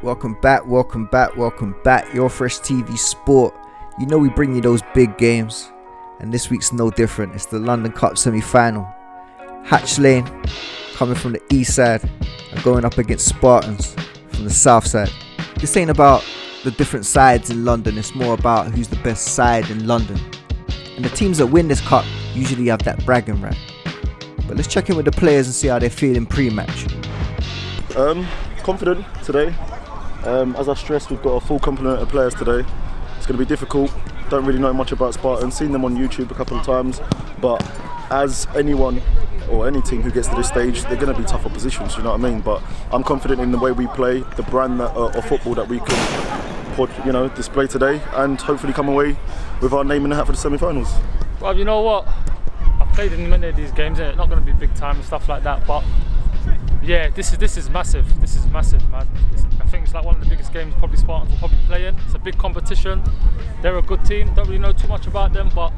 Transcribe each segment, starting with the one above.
Welcome back. Urfreshtvsport. You know we bring you those big games, and this week's no different. It's the London Cup semi-final. Hatchling, coming from the east side, are going up against Spartans from the south side. This ain't about the different sides in London. It's more about who's the best side in London. And the teams that win this cup usually have that bragging right. But let's check in with the players and see how they're feeling pre-match. Confident today. As I stressed, we've got a full complement of players today. It's going to be difficult. Don't really know much about Spartans. Seen them on YouTube a couple of times, but as anyone or any team who gets to this stage, they're going to be tough oppositions. You know what I mean? But I'm confident in the way we play, the brand of football that we can display today, and hopefully come away with our name in the hat for the semi-finals. Well, you know what? I've played in many of these games, and it's not going to be big time and stuff like that, but yeah, this is massive. This is massive, man. I think it's like one of the biggest games probably Spartans will probably play in. It's a big competition. They're a good team. Don't really know too much about them, but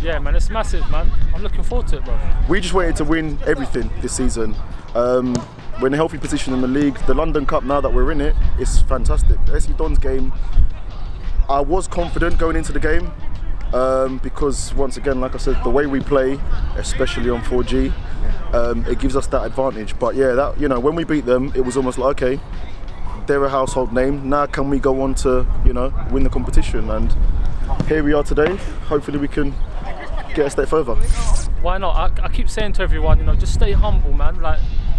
yeah, man, it's massive, man. I'm looking forward to it, bro. We just wanted to win everything this season. We're in a healthy position in the league. The London Cup, now that we're in it, is fantastic. The SC Dons game, I was confident going into the game because once again, like I said, the way we play, especially on 4G, it gives us that advantage. But yeah, when we beat them, it was almost like, okay, they're a household name. Now can we go on to win the competition? And here we are today. Hopefully we can get a step further. Why not? I keep saying to everyone, just stay humble, man. Like,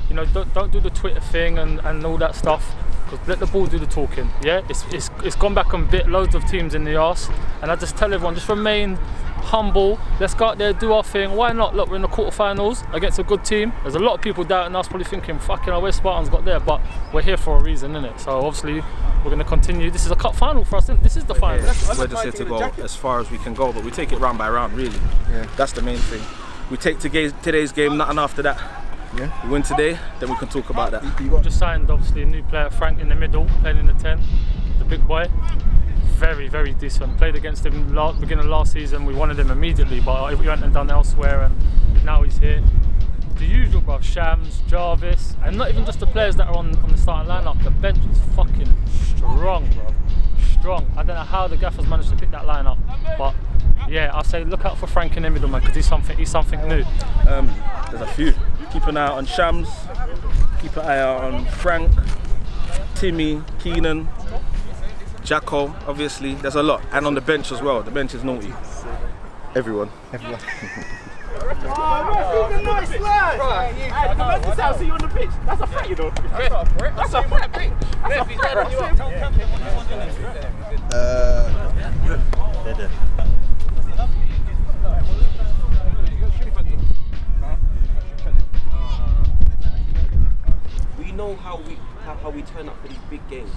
don't do the Twitter thing and all that stuff. Because let the ball do the talking. Yeah, it's gone back and bit loads of teams in the arse. And I just tell everyone, just remain humble. Let's go out there, do our thing. Why not? Look, we're in the quarterfinals against a good team. There's a lot of people doubting us, probably thinking, fucking hell, where's Spartans got there? But we're here for a reason, innit? So obviously we're going to continue. This is a cup final for us, innit? This is the final. Yeah, we're just here to go as far as we can go, but we take it round by round, really. Yeah. That's the main thing. We take today's game, nothing after that. Yeah. We win today, then we can talk about that. We just signed obviously a new player, Frank, in the middle, playing in the 10, the big boy. Very, very decent. Played against him beginning of last season. We wanted him immediately, but he went and done elsewhere, and now he's here. The usual, bro. Shams, Jarvis, and not even just the players that are on the starting lineup. The bench is fucking strong, bro. Strong. I don't know how the gaffers managed to pick that lineup, but yeah, I'll say look out for Frank in the middle, man, because he's something new. There's a few. Keep an eye out on Shams. Keep an eye out on Frank, Timmy, Keenan, Jacko, obviously. There's a lot, and on the bench as well. The bench is naughty. Everyone. Nice lad! Right, I'll see you on the pitch. That's a threat, you know. That's a threat, big. That's a threat. We know how we turn up for these big games.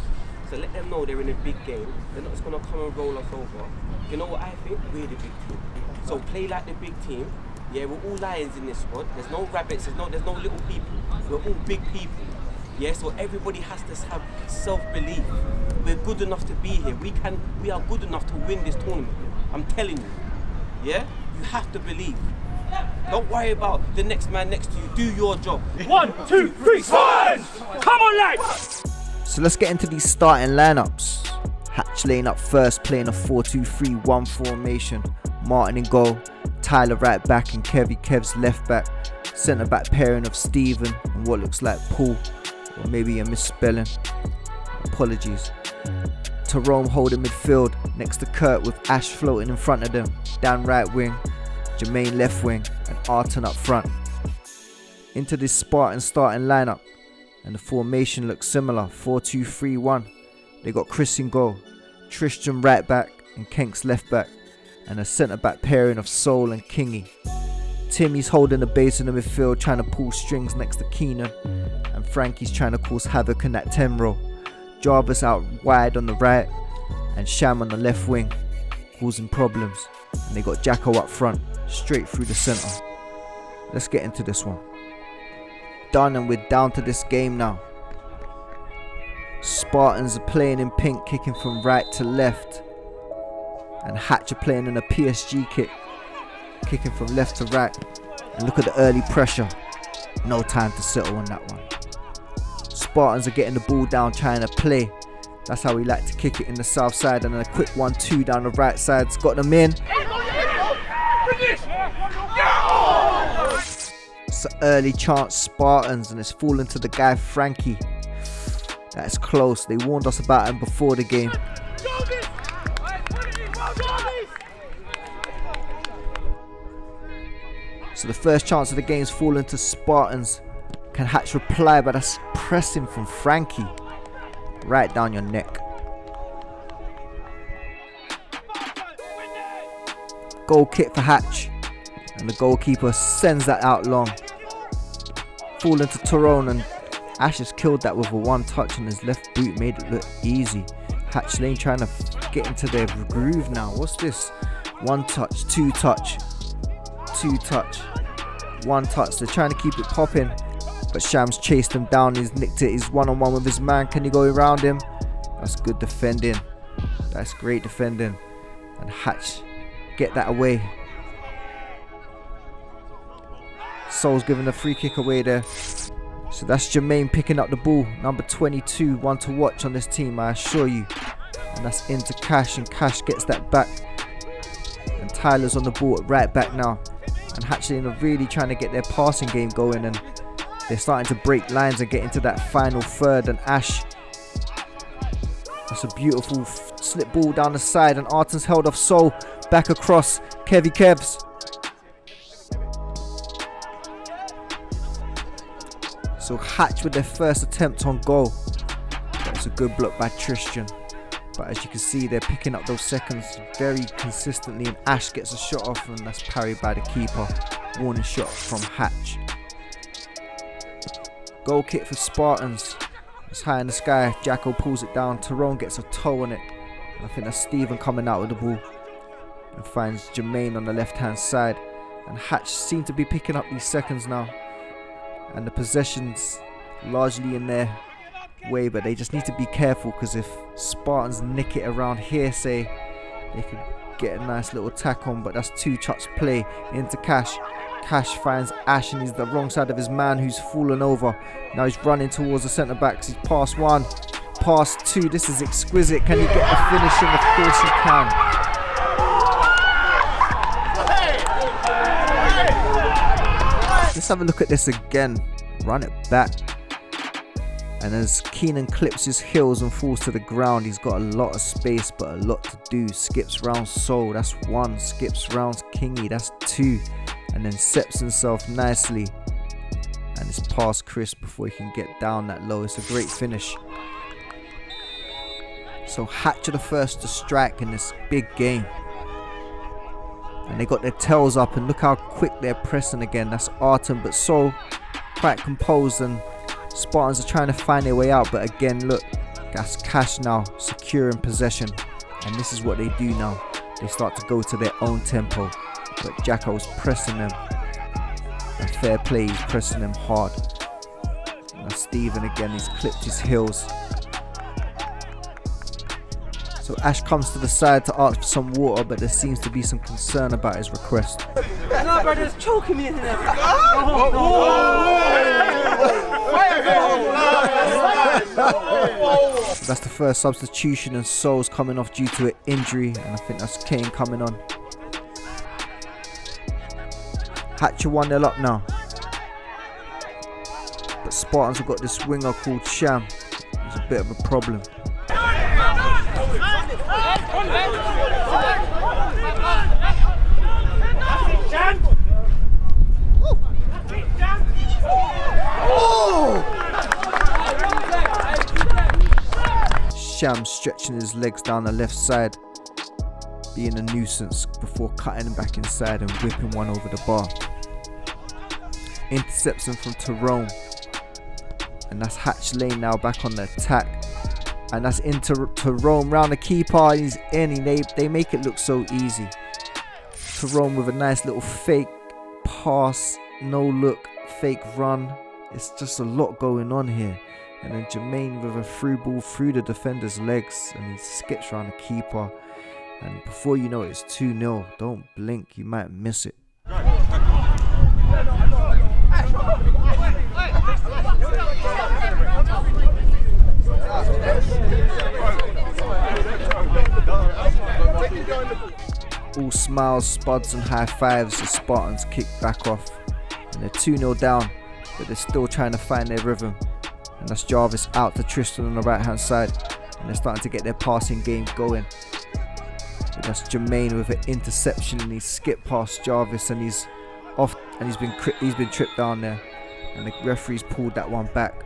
So let them know they're in a big game. They're not just gonna come and roll us over. You know what I think? We're the big team. So play like the big team. Yeah, we're all lions in this squad. There's no rabbits, there's no little people. We're all big people. Yeah, so everybody has to have self-belief. We're good enough to be here. We are good enough to win this tournament. I'm telling you. Yeah? You have to believe. Don't worry about the next man next to you. Do your job. 1, 2, 3, Spartans! Come on, lads! So let's get into these starting lineups. Hatchling up first, playing a 4-2-3-1 formation. Martin in goal, Tyler right back and Kev's left back. Centre back pairing of Stephen and what looks like Paul, or maybe a misspelling. Apologies. Tyrone holding midfield next to Kurt with Ash floating in front of them. Dan right wing, Jermaine left wing and Arton up front. Into this Spartan starting lineup, and the formation looks similar, 4-2-3-1. They got Chris in goal, Tristan right back and Kenks left back, and a centre back pairing of Soul and Kingy. Timmy's holding the base in the midfield, trying to pull strings next to Keenan, and Frankie's trying to cause havoc in that 10 row. Jarvis out wide on the right, and Sham on the left wing, causing problems. And they got Jacko up front, straight through the centre. Let's get into this one. Done, and we're down to this game now. Spartans are playing in pink, kicking from right to left. And Hatch are playing in a PSG kick, kicking from left to right. And look at the early pressure. No time to settle on that one. Spartans are getting the ball down, trying to play. That's how we like to kick it in the south side, and then a quick 1-2 down the right side's got them in. It's an early chance Spartans, and it's fallen to the guy Frankie. That's close. They warned us about him before the game. So the first chance of the game's fallen to Spartans. Can Hatch reply, but that's pressing from Frankie. Right down your neck. Goal kick for Hatch. And the goalkeeper sends that out long. Falling to Tyrone, and Ash has killed that with a one touch on his left boot. Made it look easy. Hatchling trying to get into their groove now. What's this? One touch, two touch. Two touch. One touch. They're trying to keep it popping. But Shams chased him down. He's nicked it. He's one-on-one with his man. Can he go around him? That's good defending. That's great defending. And Hatch get that away. Soul's giving the free kick away there. So that's Jermaine picking up the ball. Number 22. One to watch on this team, I assure you. And that's into Cash. And Cash gets that back. And Tyler's on the ball at right back now. And Hatchling are really trying to get their passing game going. And they're starting to break lines and get into that final third. And Ash, that's a beautiful slip ball down the side, and Arton's held off Soul. Back across, Kevs. So Hatch with their first attempt on goal. That's a good block by Tristan. But as you can see, they're picking up those seconds very consistently, and Ash gets a shot off, and that's parried by the keeper. Warning shot from Hatch. Goal kick for Spartans. It's high in the sky. Jacko pulls it down. Tyrone gets a toe on it. I think that's Stephen coming out with the ball. And finds Jermaine on the left hand side. And Hatch seem to be picking up these seconds now. And the possession's largely in their way. But they just need to be careful, because if Spartans nick it around here, say, they could get a nice little tack on. But that's two touch play into Cash. Cash finds Ash, and he's the wrong side of his man, who's fallen over. Now he's running towards the centre backs. He's past one, past two. This is exquisite. Can he get the finishing? Of course he can. Let's have a look at this again. Run it back. And as Keenan clips his heels and falls to the ground, he's got a lot of space but a lot to do. Skips round Soul, that's one. Skips round Kingy, that's two. And then steps himself nicely, and it's past Chris before he can get down that low. It's a great finish. So Hatch are the first to strike in this big game, and they got their tails up, and look how quick they're pressing again. That's Arton, but so quite composed, and Spartans are trying to find their way out. But again, look, that's Cash now securing possession, and this is what they do now. They start to go to their own tempo. But Jacko's pressing them, and fair play, he's pressing them hard. Now Stephen again, he's clipped his heels. So Ash comes to the side to ask for some water, but there seems to be some concern about his request. No, brother, it's choking me in there. That's the first substitution, and Soul's coming off due to an injury, and I think that's Kane coming on. Hatcher 1-0 up now. But Spartans have got this winger called Sham. He's a bit of a problem. Sham stretching his legs down the left side, being a nuisance before cutting him back inside and whipping one over the bar. Intercepts him from Tyrone, and that's Hatchling now back on the attack, and that's into Tyrone round the keeper. He's in. They make it look so easy. Tyrone with a nice little fake pass, no look, fake run. It's just a lot going on here. And then Jermaine with a through ball through the defender's legs, and he skips around the keeper. And before you know it, it's 2-0. Don't blink, you might miss it. All smiles, spuds and high fives as Spartans kick back off. And they're 2-0 down, but they're still trying to find their rhythm. And that's Jarvis out to Tristan on the right hand side. And they're starting to get their passing game going. But that's Jermaine with an interception, and he skipped past Jarvis and he's off, and he's been tripped down there. And the referees pulled that one back.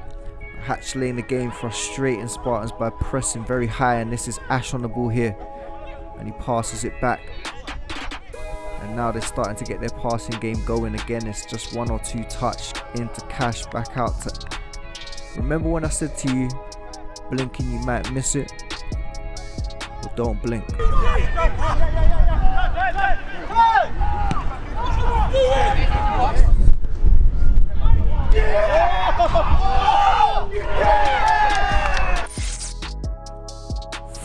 Hatchling the game, frustrating Spartans by pressing very high, and this is Ash on the ball here. And he passes it back. And now they're starting to get their passing game going again. It's just 1 or 2 touch into Cash, back out to... Remember when I said to you, blinking you might miss it? Well, don't blink. Yeah!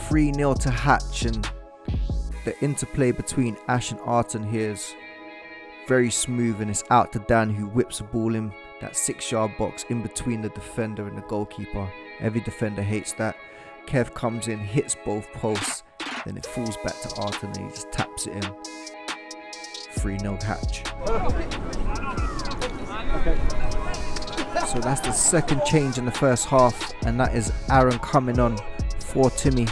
3-0 to Hatch, and the interplay between Ash and Arton here is very smooth, and it's out to Dan, who whips a ball in that 6-yard box in between the defender and the goalkeeper. Every defender hates that. Kev comes in, hits both posts, then it falls back to Arton and he just taps it in. 3-0 Hatch. So that's the second change in the first half, and that is Aaron coming on for Timmy.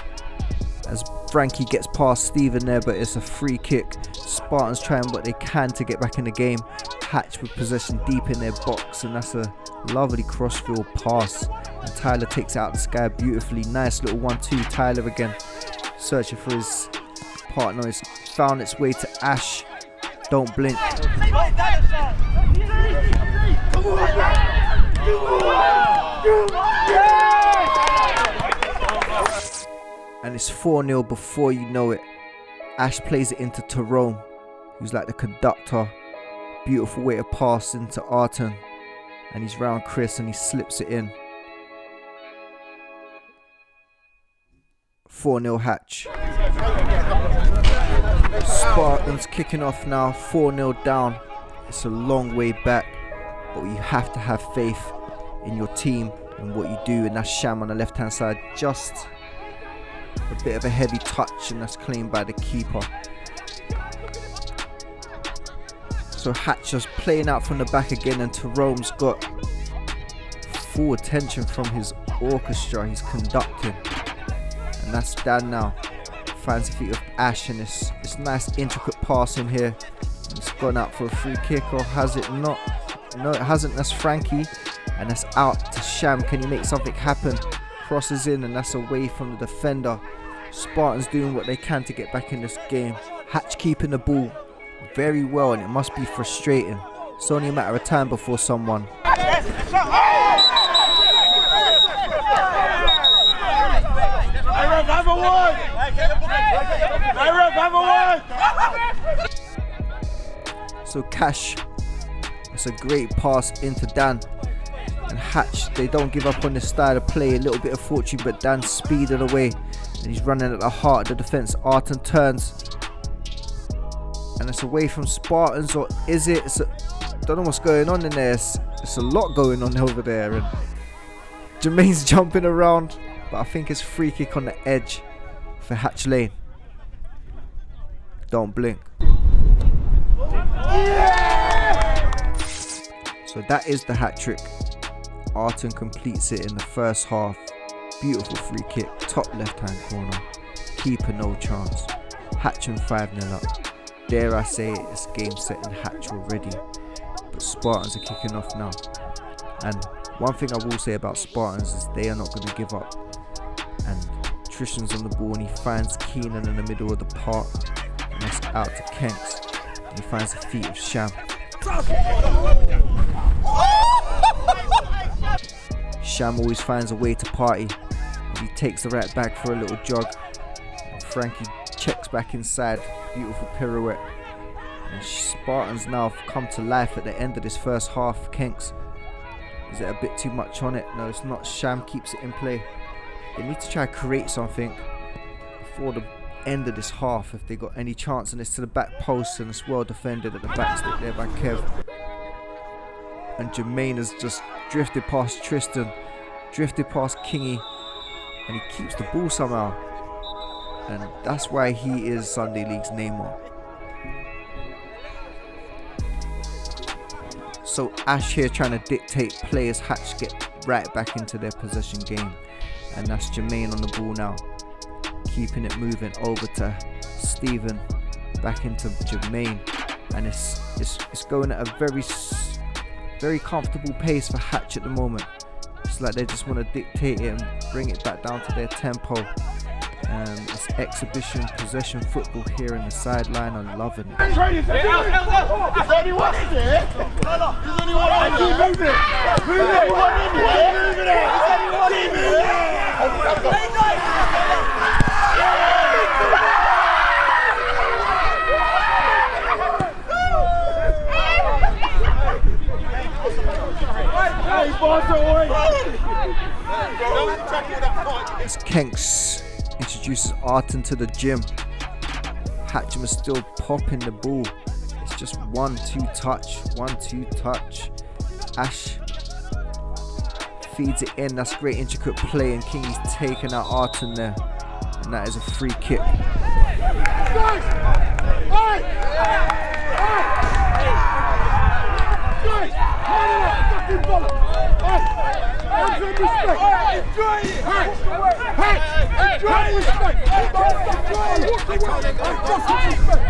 As Frankie gets past Steven there, but it's a free kick. Spartans trying what they can to get back in the game. Hatch with possession deep in their box, and that's a lovely crossfield pass. And Tyler takes it out the sky beautifully. Nice little 1-2. Tyler again searching for his partner. It's found its way to Ash. Don't blink. And it's 4-0 before you know it. Ash plays it into Tyrone, who's like the conductor. Beautiful way to pass into Arton. And he's round Chris and he slips it in. 4-0 Hatch. Spartans kicking off now, 4-0 down. It's a long way back, but you have to have faith in your team and what you do. And that's Sham on the left hand side, just a bit of a heavy touch, and that's claimed by the keeper. So Hatch just playing out from the back again, and Tyrone's got full attention from his orchestra. He's conducting, and that's Dan now. Finds the feet of Ash, and this nice intricate pass in here. It's gone out for a free kick, or has it not? No, it hasn't. That's Frankie, and that's out to Sham. Can he make something happen? Crosses in, and that's away from the defender. Spartans doing what they can to get back in this game. Hatch keeping the ball very well, and it must be frustrating. It's only a matter of time before someone. So Cash, it's a great pass into Dan. And Hatch, they don't give up on this style of play. A little bit of fortune, but Dan's speeding away, and he's running at the heart of the defense. Arton turns, and it's away from Spartans, or is it? Don't know what's going on in there. It's a lot going on over there, and Jermaine's jumping around, but I think it's free kick on the edge for Hatchling. Don't blink. So that is the hat trick. Arton completes it in the first half. Beautiful free kick, top left hand corner. Keeper no chance. Hatching 5-0 up. Dare I say it, it's game set in Hatch already. But Spartans are kicking off now. And one thing I will say about Spartans is they are not going to give up. And Tristan's on the ball, and he finds Keenan in the middle of the park. And that's out to Kenks. And he finds the feet of Sham. Sham always finds a way to party. He takes the right back for a little jog. And Frankie checks back inside. Beautiful pirouette. And Spartans now have come to life at the end of this first half. Kenks, is it a bit too much on it? No, it's not. Sham keeps it in play. They need to try to create something before the end of this half if they got any chance. And it's to the back post, and it's well defended at the back stick there by Kev. And Jermaine has just drifted past Tristan, drifted past Kingy, and he keeps the ball somehow, and that's why he is Sunday League's Neymar. So Ash here trying to dictate players. Hatch get right back into their possession game, and that's Jermaine on the ball now, keeping it moving over to Stephen, back into Jermaine, and it's going at a very comfortable pace for Hatch at the moment. It's like they just want to dictate it and bring it back down to their tempo. It's exhibition possession football here in the sideline. I'm loving it. As Kenks introduces Arton to the gym, Hatcham is still popping the ball. It's just 1-2 touch. Ash feeds it in. That's great intricate play, and Kingy's taking out Arton there, and that is a free kick.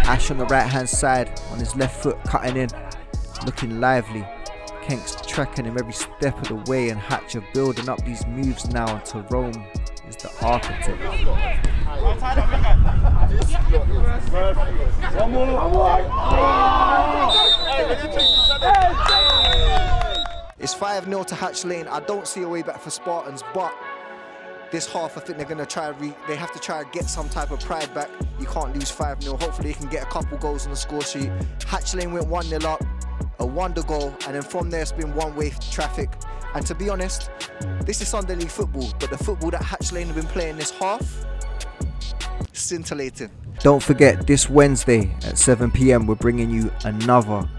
Ash on the right hand side, on his left foot, cutting in, looking lively. Kenk's tracking him every step of the way, and Hatch are building up these moves now, and Tyrone is the architect. It's 5-0 to Hatchling. I don't see a way back for Spartans, but this half I think they're going to try they have to try and get some type of pride back. You can't lose 5-0. Hopefully they can get a couple goals on the score sheet. Hatchling went 1-0 up, a wonder goal, and then from there it's been one-way traffic. And to be honest, this is Sunday League football, but the football that Hatchling have been playing this half, scintillating. Don't forget, this Wednesday at 7 PM we're bringing you another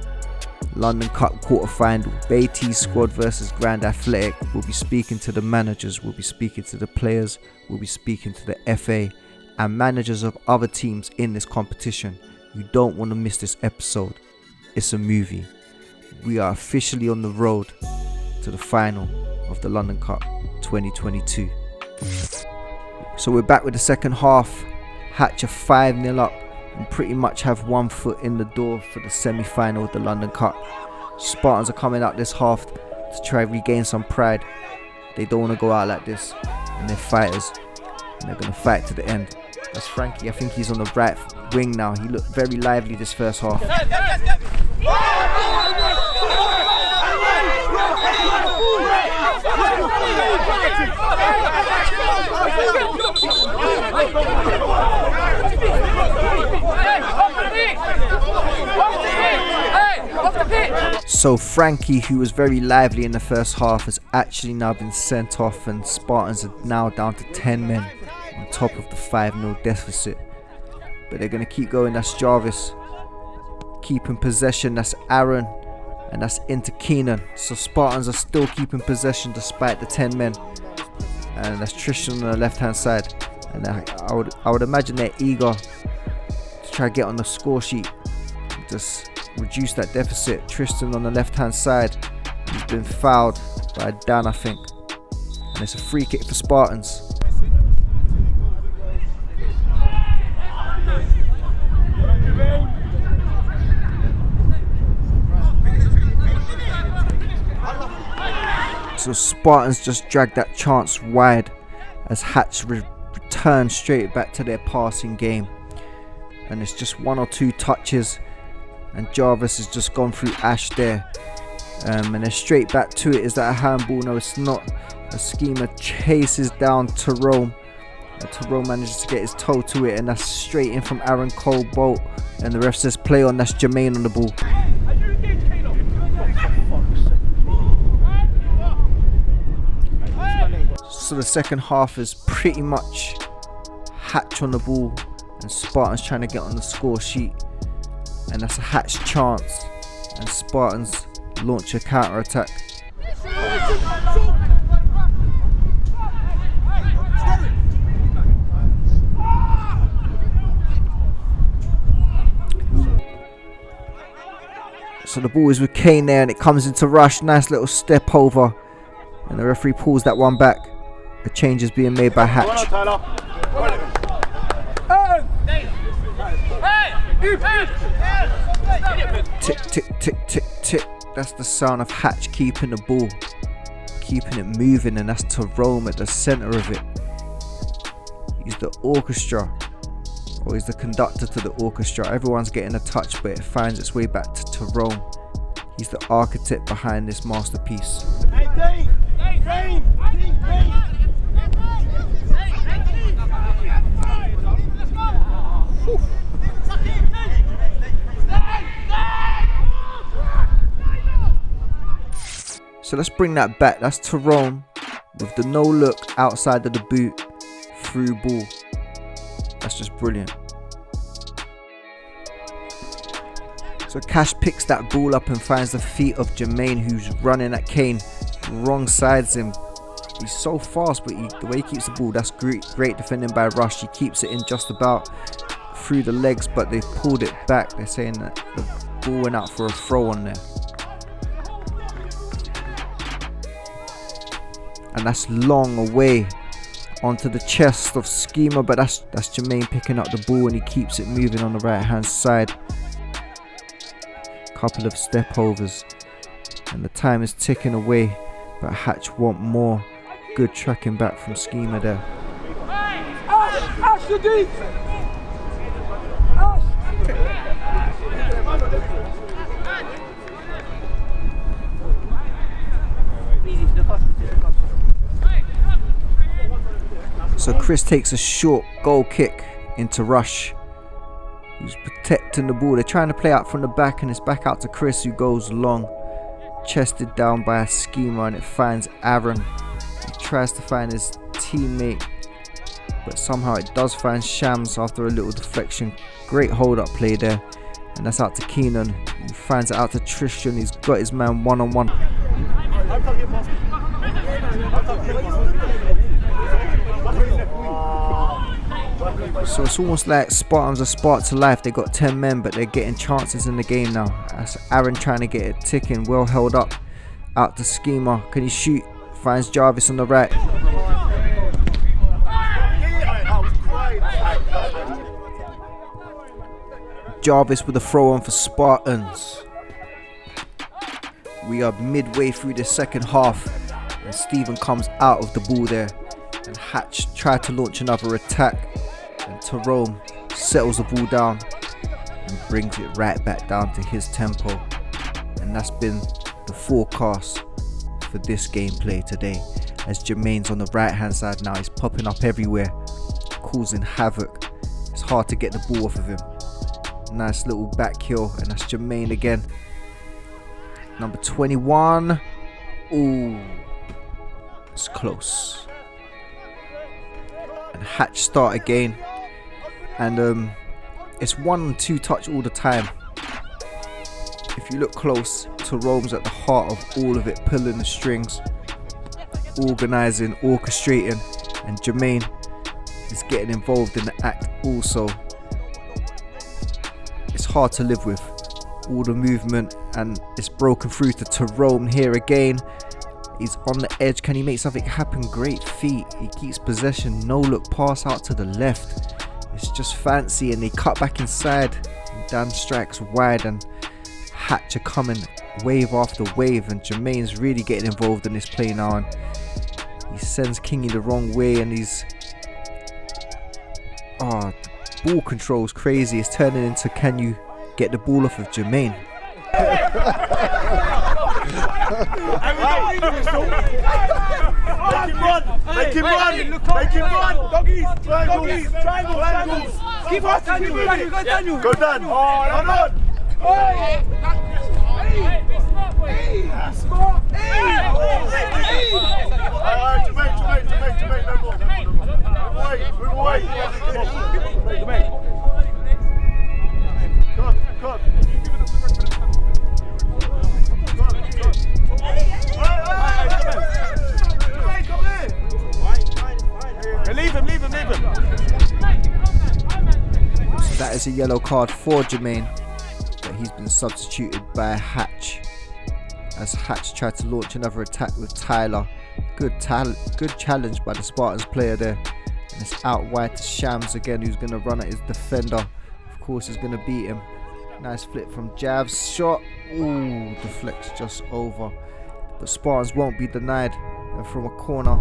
London Cup quarter-final, Beatties squad versus Grand Athletic. We'll be speaking to the managers, we'll be speaking to the players, we'll be speaking to the FA and managers of other teams in this competition. You don't want to miss this episode. It's a movie. We are officially on the road to the final of the London Cup 2022. So we're back with the second half. Hatch are 5-0 up and pretty much have one foot in the door for the semi-final of the London Cup. Spartans are coming out this half to try and regain some pride. They don't want to go out like this, and they're fighters, and they're going to fight to the end. That's Frankie. I think he's on the right wing now. He looked very lively this first half. So Frankie, who was very lively in the first half, has actually now been sent off, and Spartans are now down to 10 men on top of the 5-0 deficit. But they're going to keep going. That's Jarvis keeping possession. That's Aaron, and that's into Keenan. So Spartans are still keeping possession despite the 10 men. And that's Tristan on the left hand side. And I would imagine they're eager to try to get on the score sheet, just reduce that deficit. Tristan on the left hand side, he's been fouled by Dan, I think, and it's a free kick for Spartans. So Spartans just dragged that chance wide as Hatch return straight back to their passing game, and it's just one or two touches, and Jarvis has just gone through Ash there, and they're straight back to it. Is that a handball? No, it's not. A schemer chases down Tyrone, and Tyrone manages to get his toe to it, and that's straight in from Aaron Cole-Bolt, and the ref says play on. That's Jermaine on the ball. So the second half is pretty much Hatch on the ball and Spartans trying to get on the score sheet, and that's a Hatch chance, and Spartans launch a counter attack. So the ball is with Kane there, and it comes into Rush. Nice little step over, and the referee pulls that one back. A change is being made by Hatch. Tick, tick, tick, tick, tick. That's the sound of Hatch keeping the ball, keeping it moving, and that's Tyrone at the centre of it. He's the orchestra, or he's the conductor to the orchestra. Everyone's getting a touch, but it finds its way back to Tyrone. He's the architect behind this masterpiece. So let's bring that back. That's Tyrone with the no look outside of the boot, through ball. That's just brilliant. So Cash picks that ball up and finds the feet of Jermaine, who's running at Kane. Wrong sides him. He's so fast, but the way he keeps the ball, that's great defending by Rush. He keeps it in just about through the legs, but they've pulled it back. They're saying that the ball went out for a throw on there. And that's long away onto the chest of Schema, but that's Jermaine picking up the ball, and he keeps it moving on the right hand side. Couple of step overs, and the time is ticking away, but Hatch want more. Good tracking back from Schema there. So Chris takes a short goal kick into Rush, who's protecting the ball. They're trying to play out from the back, and it's back out to Chris, who goes long, chested down by a Schema, and it finds Aaron. He tries to find his teammate, but somehow it does find Shams after a little deflection. Great hold up play there, and that's out to Keenan. He finds it out to Tristan. He's got his man one-on-one. So it's almost like Spartans are sparked to life. They got 10 men, but they're getting chances in the game now. That's Aaron trying to get it ticking. Well held up. Out to Schema. Can he shoot? Finds Jarvis on the right. Jarvis with a throw on for Spartans. We are midway through the second half, and Stephen comes out of the ball there, and Hatch tried to launch another attack, and Tyrone settles the ball down and brings it right back down to his tempo. And that's been the forecast for this gameplay today, as Jermaine's on the right hand side now. He's popping up everywhere, causing havoc. It's hard to get the ball off of him. Nice little back heel, and that's Jermaine again. Number 21. Ooh, it's close. And Hatch start again, and it's 1-2 touch all the time. If you look close, Tyrone's at the heart of all of it, pulling the strings, organising, orchestrating, and Jermaine is getting involved in the act also. It's hard to live with, all the movement, and it's broken through to Tyrone here again. He's on the edge. Can he make something happen? Great feet. He keeps possession. No look pass out to the left. It's just fancy, and they cut back inside. And Dan strikes wide, and Hatch are coming wave after wave, and Jermaine's really getting involved in this play now, and he sends Kingy the wrong way, and he's the ball control is crazy. It's turning into, can you get the ball off of Jermaine? Make him run! Doggies! Triangles! Keep us, Daniel! Go Dan! Alright, Jermaine, no more. Move away. Come on. Leave him. So that is a yellow card for Jermaine. But but he's been substituted by Hatch as Hatch tried to launch another attack with Tyler. Good challenge by the Spartans player there, and it's out wide to Shams again, who's going to run at his defender. Of course, he's going to beat him. Nice flip from Jav's shot. Ooh, deflects just over, but Spartans won't be denied, and from a corner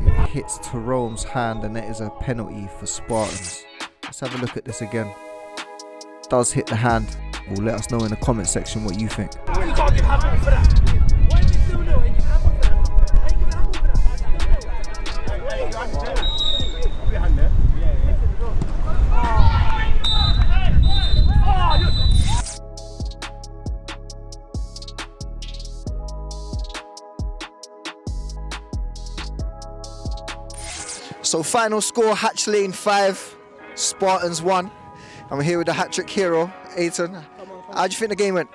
it hits Terome's hand, and it is a penalty for Spartans. Let's have a look at this again. Does hit the hand. Well, let us know in the comment section what you think. You can't give handball for that. Why is it still no? You give handball for that. Why you give handball for that? So final score, Hatchling 5, Spartans 1. I'm here with the hat-trick hero, Aiton. How do you think the game went?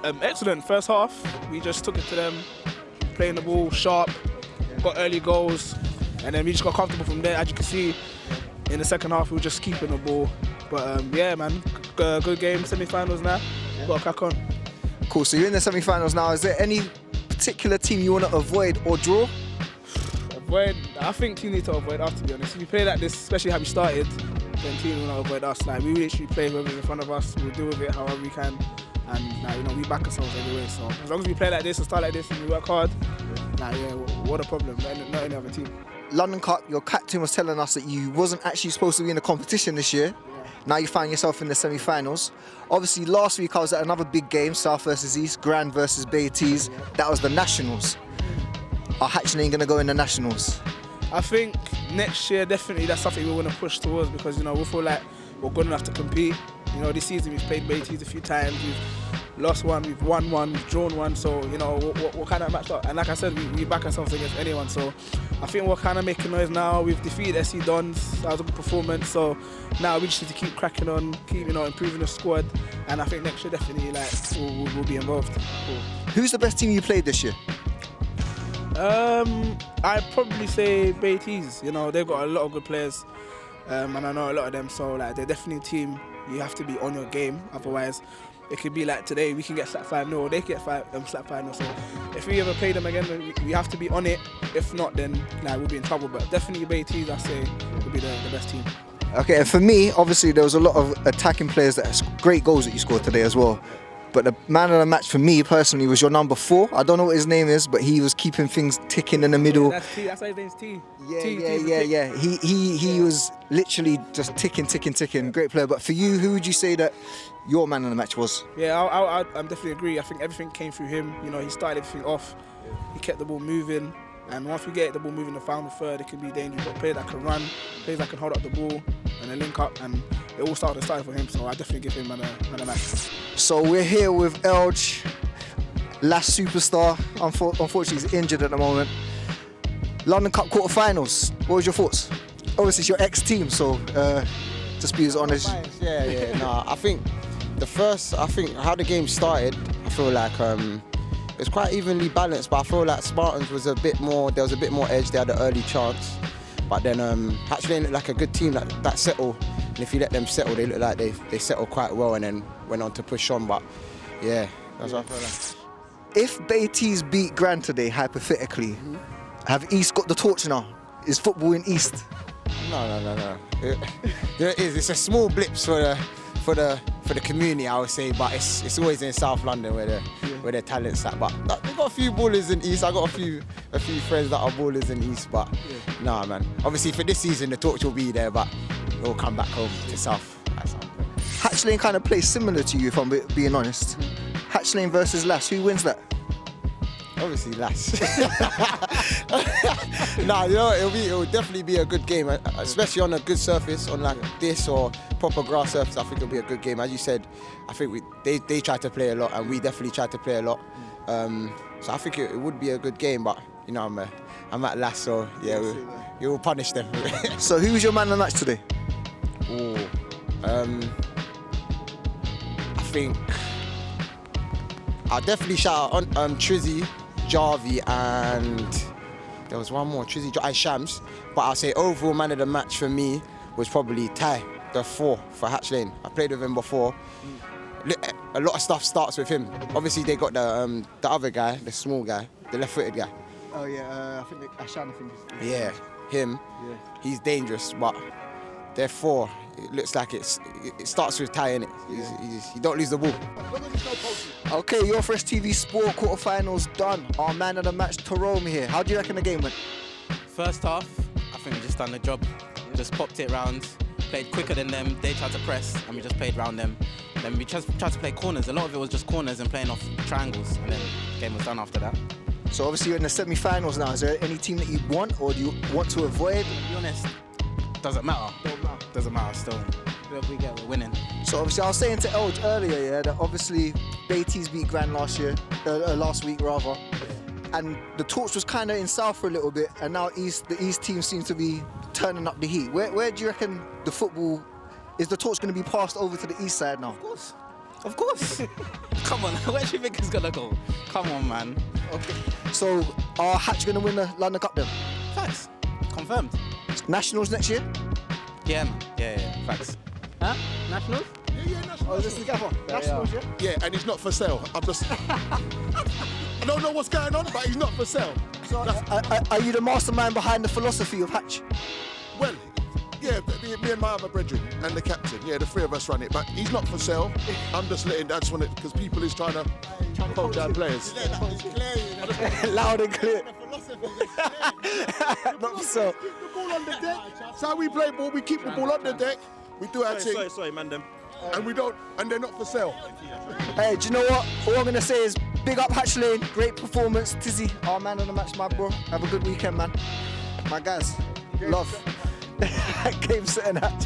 Excellent. First half, we just took it to them, playing the ball sharp, got early goals, and then we just got comfortable from there. As you can see, in the second half, we were just keeping the ball. But yeah, man, good game, semi-finals now. Got to crack on. Cool, so you're in the semi-finals now. Is there any particular team you want to avoid or draw? I think teams need to avoid us, to be honest. If you play like this, especially how we started, then teams will not avoid us. Like, we literally play whoever's in front of us, we'll deal with it however we can, and we back ourselves anyway. So as long as we play like this and start like this and we work hard, what a problem, not any other team. London Cup, your captain was telling us that you wasn't actually supposed to be in the competition this year. Yeah. Now you find yourself in the semi-finals. Obviously last week I was at another big game, South versus East, Grand versus Beatties. Yeah. That was the Nationals. Are Hatchling going to go in the Nationals? I think next year definitely that's something we want to push towards, because we feel like we're good enough to compete. This season we've played Beatties a few times, we've lost one, we've won one, we've drawn one, so we're kind of matched up. And like I said, we back ourselves against anyone, so I think we're kind of making noise now. We've defeated SC Dons, that was a good performance, so now we just need to keep cracking on, keep improving the squad, and I think next year definitely we'll be involved. Cool. Who's the best team you played this year? I'd probably say Beatties. They've got a lot of good players, and I know a lot of them, so they're definitely a team you have to be on your game, otherwise it could be like today we can get slapped 5-0 or they can get slapped 5-0, so if we ever play them again we have to be on it. If not, then we'll be in trouble, but definitely Beatties I say will be the best team. Okay, and for me, obviously there was a lot of attacking players that great goals that you scored today as well. But the man of the match for me personally was your number 4. I don't know what his name is, but he was keeping things ticking in the middle. That's T. That's why his name's T. Yeah. He was literally just ticking. Great player. But for you, who would you say that your man of the match was? Yeah, I definitely agree. I think everything came through him. He started everything off. He kept the ball moving. And once we get the ball moving, the final third, it can be dangerous. Got players that can run, players that can hold up the ball, and then link up, and it all started for him. So I definitely give him man of the match. So we're here with Elge, last superstar. Unfortunately, he's injured at the moment. London Cup quarterfinals. What was your thoughts? Obviously, it's your ex-team, so just be as honest. Yeah. No, I think how the game started, I feel like. It was quite evenly balanced, but I feel like Spartans was there was a bit more edge, they had an early chance. But then Hatchling looked like a good team that settled, and if you let them settle, they look like they settled quite well and then went on to push on, but yeah, that's what I feel like. If Beatties beat Grand today, hypothetically, have East got the torch now? Is football in East? No. It's a small blips for the community, I would say, but it's always in South London where their talent's at. But they've got a few ballers in East. I got a few friends that are ballers in East, but nah, man. Obviously for this season the torch will be there, but we'll come back home to South at some point. Hatchling kind of plays similar to you, if I'm being honest. Hatchling versus Lass, who wins that? Obviously Lass. Nah, it'll definitely be a good game, especially on a good surface, on like this or proper grass surface. I think it'll be a good game. As you said, I think they try to play a lot, and we definitely try to play a lot. So I think it would be a good game, but I'm at Lass, so yeah, we'll punish them. So who was your man of the match today? I think I'll definitely shout out on Trizzy, Jarvie, and there was one more, Trizzy and Shams. But I'll say overall man of the match for me was probably Ty. the 4 for Hatchling. I played with him before. A lot of stuff starts with him. Obviously, they got the other guy, the small guy, the left-footed guy. Oh yeah, I think Ashan. Yeah, him. Yeah. He's dangerous, but they're 4. It looks like it starts with Ty, innit? You don't lose the ball. Okay, Urfreshtvsport quarterfinals done. Our man of the match, Tyrone here. How do you reckon the game went? First half, I think we just done the job. Just popped it round, played quicker than them. They tried to press, and we just played round them. Then we tried to play corners. A lot of it was just corners and playing off triangles, and then the game was done after that. So obviously you're in the semi-finals now. Is there any team that you want or do you want to avoid? To be honest, doesn't matter. Doesn't matter still. Whoever we get, we're winning. So obviously I was saying to Elge earlier, yeah, that obviously Beatties beat Grand last week rather. And the torch was kind of in south for a little bit, and now the east team seems to be turning up the heat. Where do you reckon the football, is the torch going to be passed over to the east side now? Of course. Come on, where do you think it's going to go? Come on, man. Okay. So are Hatch going to win the London Cup then? Facts. Confirmed. Nationals next year? Yeah, man. Yeah. Facts. Huh? Nationals? Yeah, nationals. Oh, is this together? Nationals, yeah? Yeah, and he's not for sale. I don't know what's going on, but he's not for sale. So are you the mastermind behind the philosophy of Hatch? Well, yeah, me and my other brethren and the captain, yeah, the 3 of us run it, but he's not for sale. I'm just letting, I just want it, because people is trying to poach down players. Loud and clear. Not for sale. Keep the ball on the deck. That's how we play ball. We keep the ball on the deck. We do our thing. Sorry, man, them. And we don't, and they're not for sale. Hey, do you know what? All I'm going to say is big up Hatchling, great performance. Tizzy, our man on the match, my bro. Have a good weekend, man. My guys, love. Game set and Hatch.